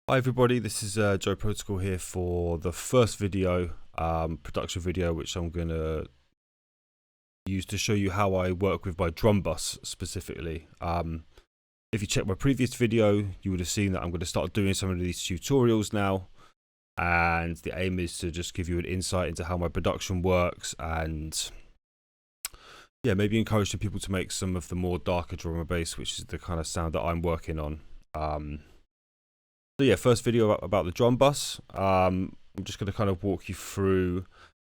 Hi everybody, this is Joe Protocol here for the first video, production video, which I'm going to use to show you how I work with my drum bus specifically. If you check my previous video, you would have seen that I'm going to start doing some of these tutorials now, and the aim is to just give you an insight into how my production works and maybe encourage the people to make some of the more darker drum and bass, which is the kind of sound that I'm working on. So first video about the drum bus. I'm just going to kind of walk you through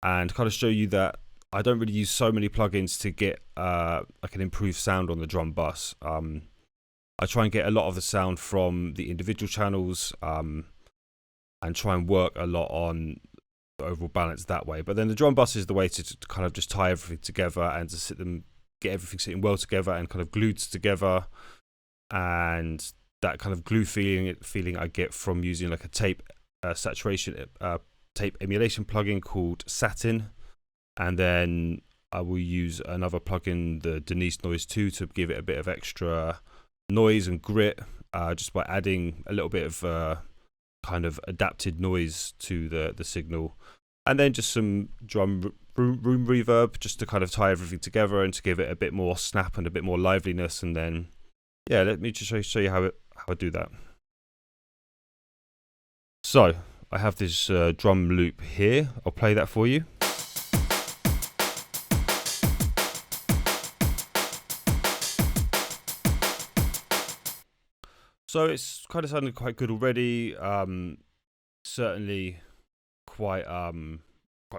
and kind of show you that I don't really use so many plugins to get like an improved sound on the drum bus. I try and get a lot of the sound from the individual channels and try and work a lot on the overall balance that way. But then the drum bus is the way to kind of just tie everything together and to get everything sitting well together and kind of glued together, and that kind of glue feeling I get from using like a tape tape emulation plugin called Satin, and then I will use another plugin, the Denise Noise 2, to give it a bit of extra noise and grit, just by adding a little bit of kind of adapted noise to the signal, and then just some room reverb just to kind of tie everything together and to give it a bit more snap and a bit more liveliness. And then let me just show you how I do that. So I have this drum loop here. I'll play that for you. So it's kind of sounding quite good already. Certainly quite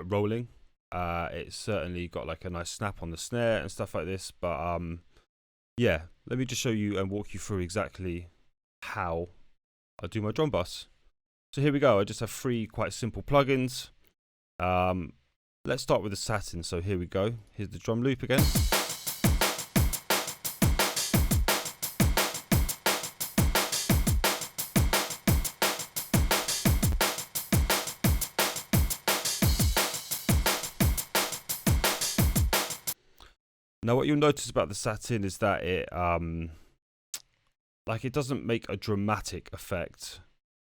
rolling. It's certainly got like a nice snap on the snare and stuff like this. But let me just show you and walk you through exactly how I do my drum bus. So here we go. I just have three quite simple plugins. Let's start with the Satin. So here we go. Here's the drum loop again. Now what you'll notice about the Satin is that it it doesn't make a dramatic effect,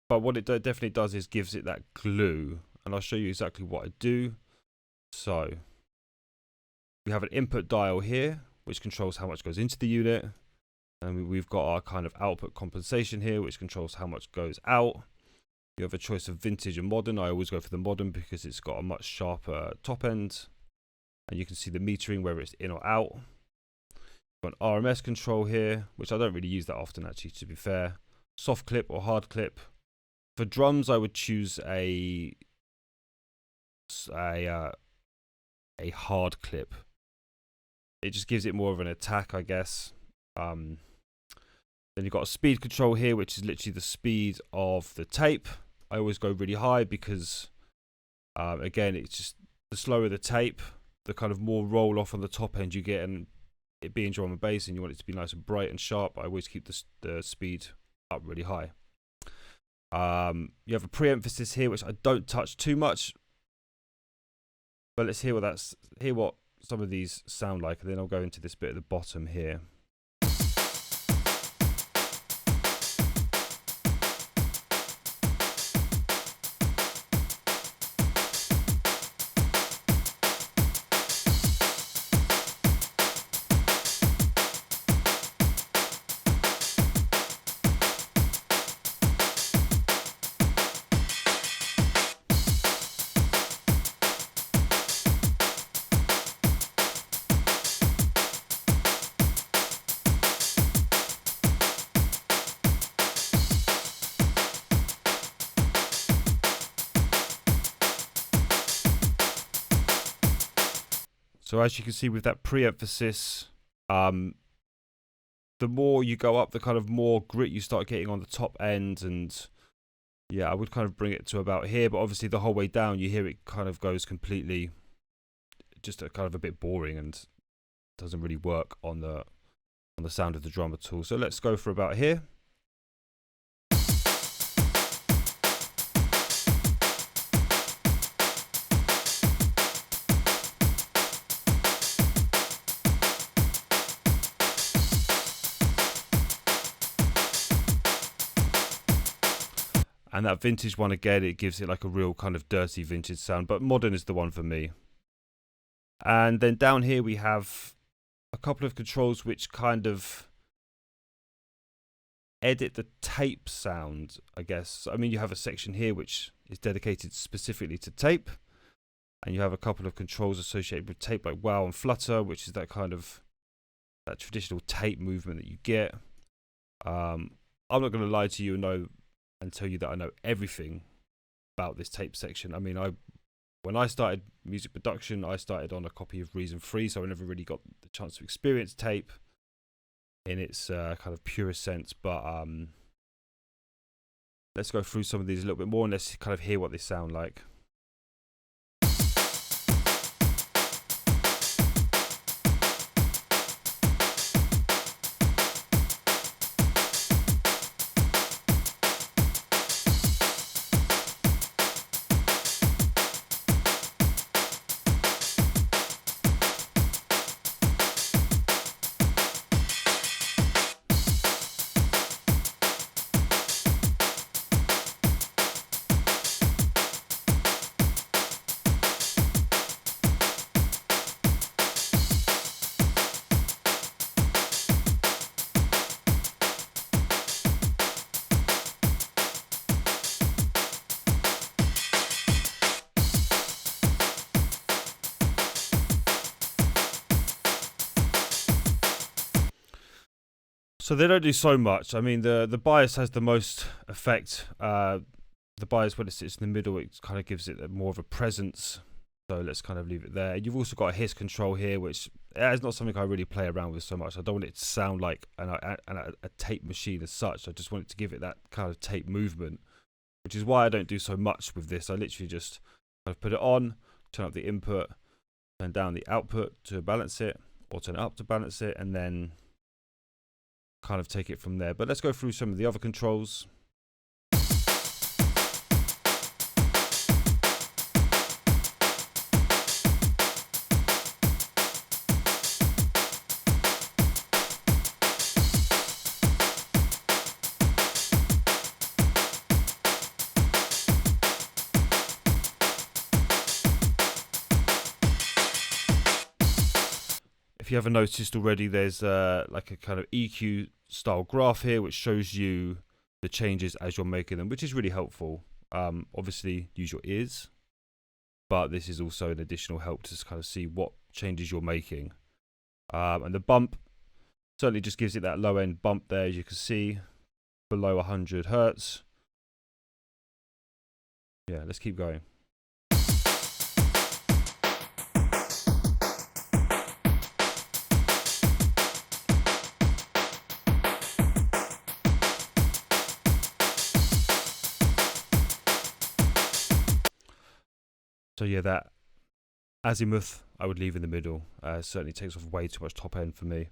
but what it definitely does is gives it that glue, and I'll show you exactly what I do. So we have an input dial here which controls how much goes into the unit, and we've got our kind of output compensation here which controls how much goes out. You have a choice of vintage and modern. I always go for the modern because it's got a much sharper top end, and you can see the metering, whether it's in or out. Got an RMS control here, which I don't really use that often actually, to be fair. Soft clip or hard clip. For drums, I would choose a hard clip. It just gives it more of an attack, I guess. Then you've got a speed control here, which is literally the speed of the tape. I always go really high because, again, it's just the slower the tape, the kind of more roll off on the top end you get, and it being drum and bass and you want it to be nice and bright and sharp, I always keep the speed up really high. You have a pre-emphasis here which I don't touch too much, but let's hear what some of these sound like, and then I'll go into this bit at the bottom here. So as you can see with that pre-emphasis, the more you go up, the kind of more grit you start getting on the top end. And I would kind of bring it to about here, but obviously the whole way down you hear it kind of goes completely just kind of a bit boring and doesn't really work on the sound of the drum at all. So let's go for about here. And that vintage one, again, it gives it like a real kind of dirty vintage sound, but modern is the one for me. And then down here we have a couple of controls which kind of edit the tape sound, I guess. I mean, you have a section here which is dedicated specifically to tape, and you have a couple of controls associated with tape like wow and flutter, which is that kind of that traditional tape movement that you get. I'm not going to lie to you and tell you that I know everything about this tape section. I mean, when I started music production, I started on a copy of Reason 3, so I never really got the chance to experience tape in its kind of purest sense. But let's go through some of these a little bit more and let's kind of hear what they sound like. So they don't do so much. I mean, the bias has the most effect. The bias, when it sits in the middle, it kind of gives it more of a presence. So let's kind of leave it there. You've also got a hiss control here, which is not something I really play around with so much. I don't want it to sound like a tape machine as such. I just want it to give it that kind of tape movement, which is why I don't do so much with this. I literally just kind of put it on, turn up the input, turn down the output to balance it, or turn it up to balance it, and then kind of take it from there. But let's go through some of the other controls. If you haven't noticed already, there's like a kind of EQ style graph here which shows you the changes as you're making them, which is really helpful. Obviously use your ears, but this is also an additional help to kind of see what changes you're making. And the bump certainly just gives it that low end bump there, as you can see, below 100 hertz. Yeah, let's keep going. So yeah, that azimuth I would leave in the middle. Certainly takes off way too much top end for me.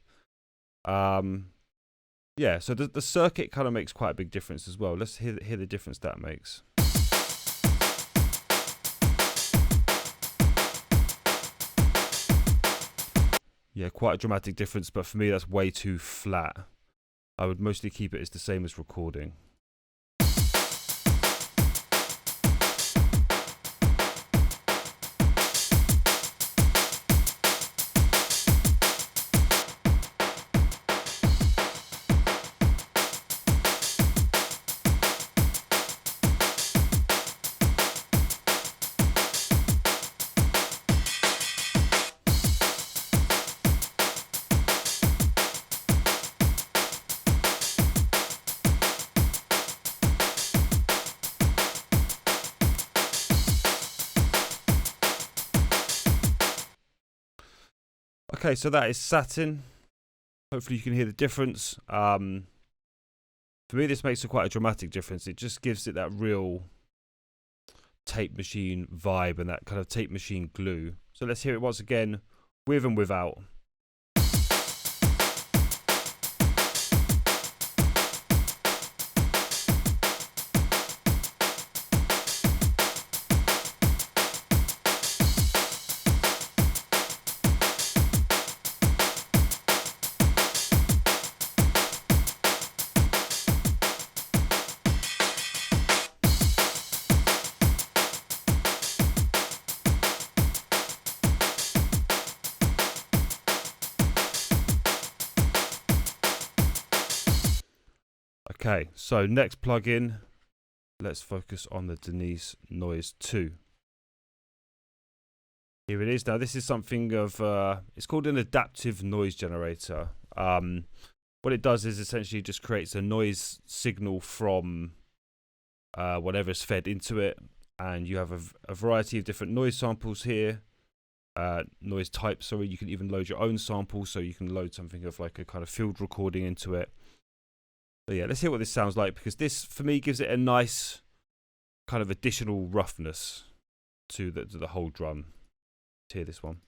Yeah, so the circuit kind of makes quite a big difference as well. Let's hear the difference that makes. Yeah, quite a dramatic difference, but for me that's way too flat. I would mostly keep it as the same as recording. Okay, so that is satin. Hopefully you can hear the difference. For me, this makes quite a dramatic difference. It just gives it that real tape machine vibe and that kind of tape machine glue. So let's hear it once again, with and without. Okay, so next plugin, let's focus on the Denise Noise 2. Here it is. Now this is something of, it's called an adaptive noise generator. What it does is essentially just creates a noise signal from whatever's fed into it, and you have a variety of different noise samples here, noise types. So you can even load your own samples, so you can load something of like a kind of field recording into it. But yeah, let's hear what this sounds like, because this for me gives it a nice kind of additional roughness to the whole drum. Let's hear this one.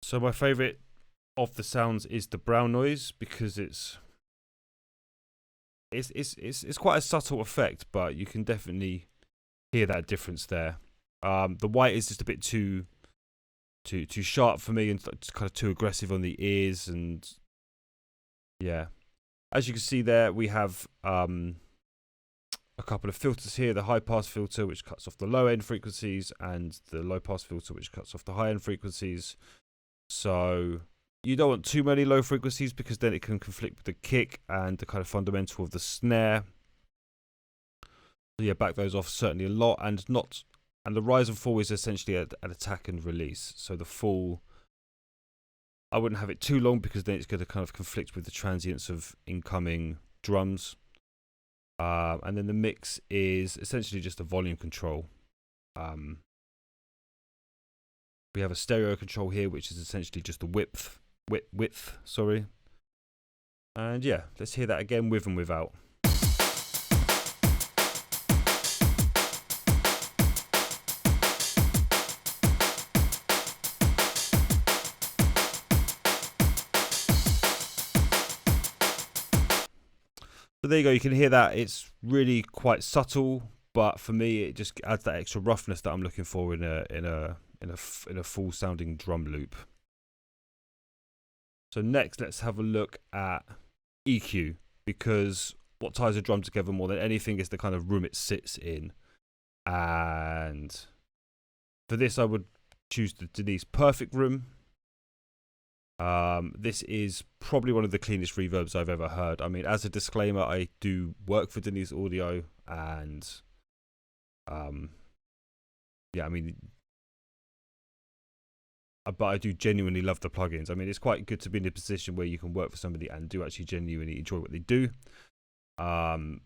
So my favourite of the sounds is the brown noise, because it's quite a subtle effect, but you can definitely hear that difference there. The white is just a bit too sharp for me, and it's kind of too aggressive on the ears, and yeah. As you can see there, we have a couple of filters here: the high pass filter, which cuts off the low end frequencies, and the low pass filter, which cuts off the high end frequencies. So you don't want too many low frequencies, because then it can conflict with the kick and the kind of fundamental of the snare. So yeah, back those off certainly a lot, and the rise and fall is essentially an attack and release. So the fall, I wouldn't have it too long, because then it's going to kind of conflict with the transients of incoming drums. And then the mix is essentially just a volume control. We have a stereo control here, which is essentially just the width, sorry. And yeah, let's hear that again with and without. So there you go, you can hear that. It's really quite subtle, but for me it just adds that extra roughness that I'm looking for in a full sounding drum loop. So next, let's have a look at EQ, because what ties a drum together more than anything is the kind of room it sits in. And for this, I would choose the Denise Perfect Room. This is probably one of the cleanest reverbs I've ever heard. I mean, as a disclaimer, I do work for Denise Audio, and yeah, I mean, but I do genuinely love the plugins. I mean, it's quite good to be in a position where you can work for somebody and do actually genuinely enjoy what they do. So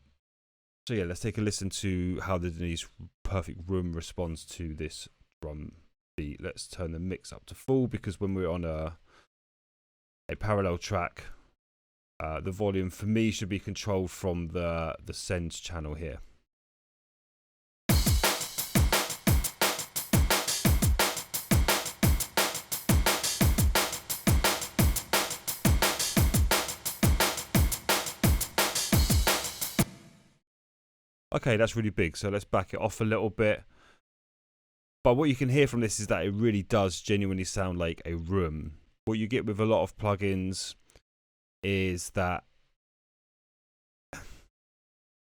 yeah, let's take a listen to how the Denise Perfect Room responds to this drum beat. Let's turn the mix up to full, because when we're on a parallel track, the volume for me should be controlled from the send channel here. Okay, that's really big, so let's back it off a little bit. But what you can hear from this is that it really does genuinely sound like a room. What you get with a lot of plugins is that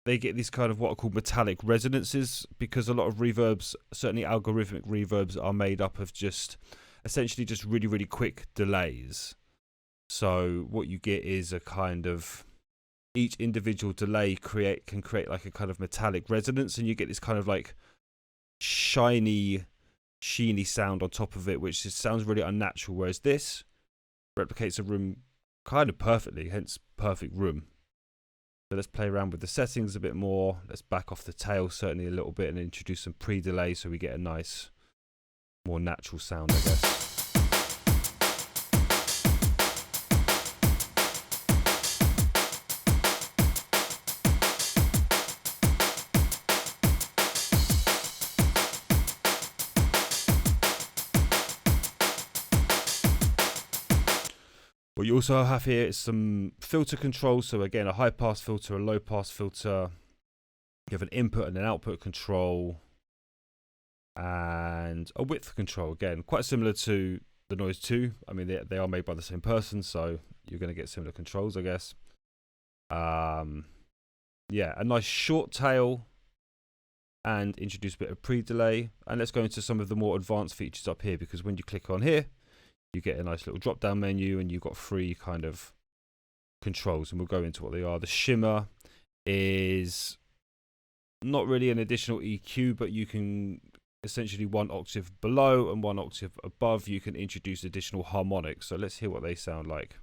they get these kind of what are called metallic resonances, because a lot of reverbs, certainly algorithmic reverbs, are made up of just essentially just really, really quick delays. So what you get is a kind of, each individual delay can create like a kind of metallic resonance, and you get this kind of like sheeny sound on top of it, which sounds really unnatural. Whereas this replicates a room kind of perfectly, hence perfect room. So let's play around with the settings a bit more. Let's back off the tail certainly a little bit and introduce some pre-delay so we get a nice, more natural sound, I guess. What you also have here is some filter control. So again, a high pass filter, a low pass filter. You have an input and an output control and a width control. Again, quite similar to the Noise 2. I mean, they are made by the same person, so you're going to get similar controls, I guess. Yeah, a nice short tail and introduce a bit of pre-delay. And let's go into some of the more advanced features up here, because when you click on here, you get a nice little drop down menu and you've got 3 kind of controls, and we'll go into what they are. The shimmer is not really an additional EQ, but you can essentially 1 octave below and 1 octave above, you can introduce additional harmonics. So let's hear what they sound like.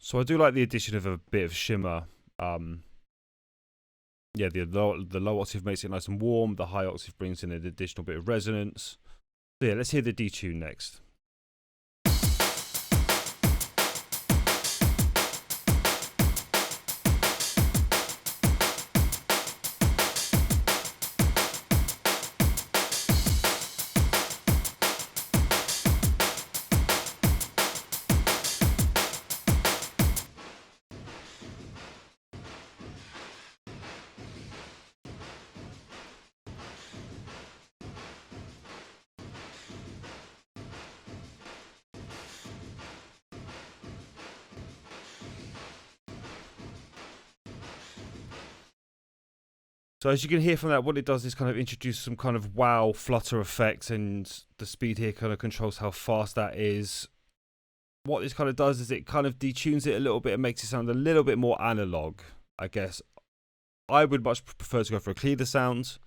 So I do like the addition of a bit of shimmer. Yeah, the low octave makes it nice and warm. The high octave brings in an additional bit of resonance. So yeah, let's hear the detune next. So as you can hear from that, what it does is kind of introduce some kind of wow flutter effect, and the speed here kind of controls how fast that is. What this kind of does is it kind of detunes it a little bit and makes it sound a little bit more analog, I guess. I would much prefer to go for a cleaner sound,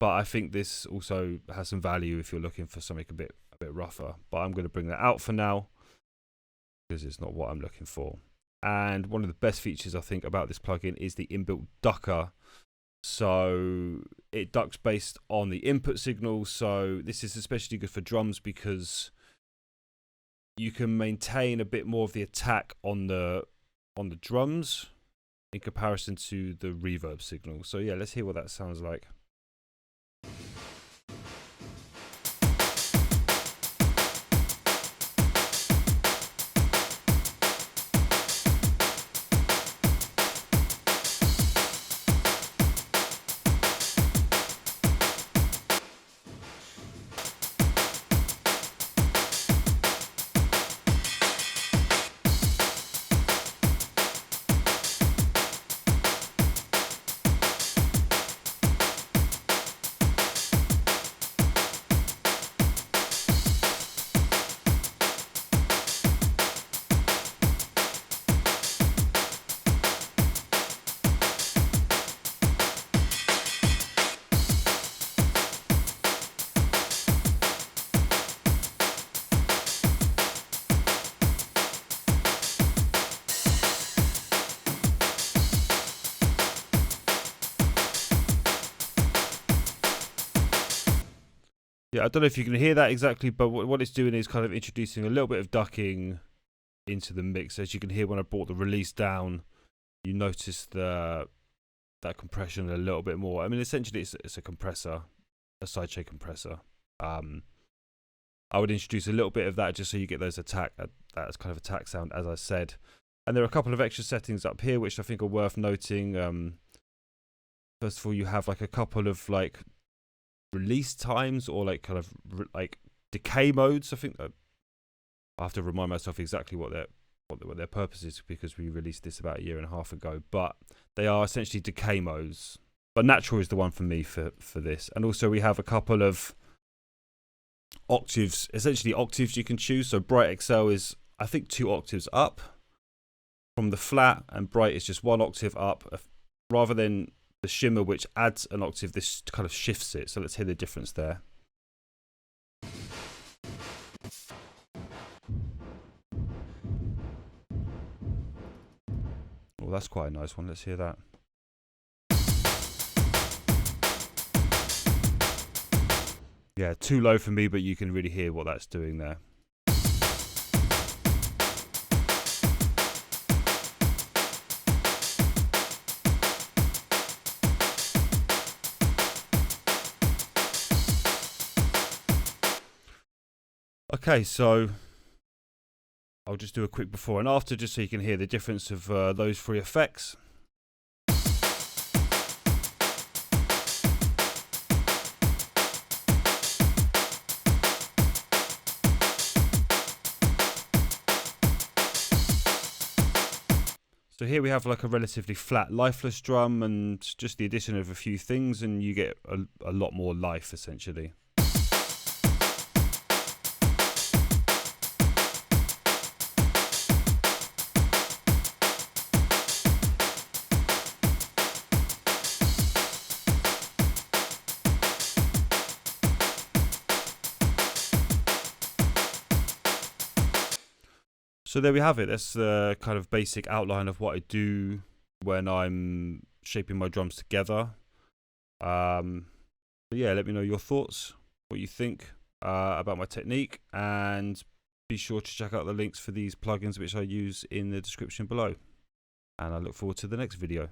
but I think this also has some value if you're looking for something a bit rougher. But I'm going to bring that out for now because it's not what I'm looking for. And one of the best features I think about this plugin is the inbuilt ducker. So it ducks based on the input signal. So this is especially good for drums because you can maintain a bit more of the attack on the drums in comparison to the reverb signal. So yeah, let's hear what that sounds like. Yeah, I don't know if you can hear that exactly, but what it's doing is kind of introducing a little bit of ducking into the mix. As you can hear when I brought the release down, you notice that compression a little bit more. I mean, essentially it's a compressor, a sidechain compressor. I would introduce a little bit of that just so you get those that kind of attack sound, as I said. And there are a couple of extra settings up here which I think are worth noting. First of all, you have like a couple of like release times or like kind of like decay modes. I think I have to remind myself exactly what their purpose is, because we released this about 1.5 years ago. But they are essentially decay modes. But natural is the one for me for this. And also we have a couple of octaves, essentially octaves you can choose. So bright XL is, I think, 2 octaves up from the flat, and bright is just 1 octave up. Rather than the shimmer, which adds an octave, this kind of shifts it. So let's hear the difference there. Oh, that's quite a nice one. Let's hear that. Yeah, too low for me, but you can really hear what that's doing there. Okay, so I'll just do a quick before and after just so you can hear the difference of those 3 effects. So here we have like a relatively flat, lifeless drum, and just the addition of a few things, and you get a lot more life essentially. So there we have it. That's the kind of basic outline of what I do when I'm shaping my drums together. But yeah, let me know your thoughts, what you think about my technique, and be sure to check out the links for these plugins which I use in the description below. And I look forward to the next video.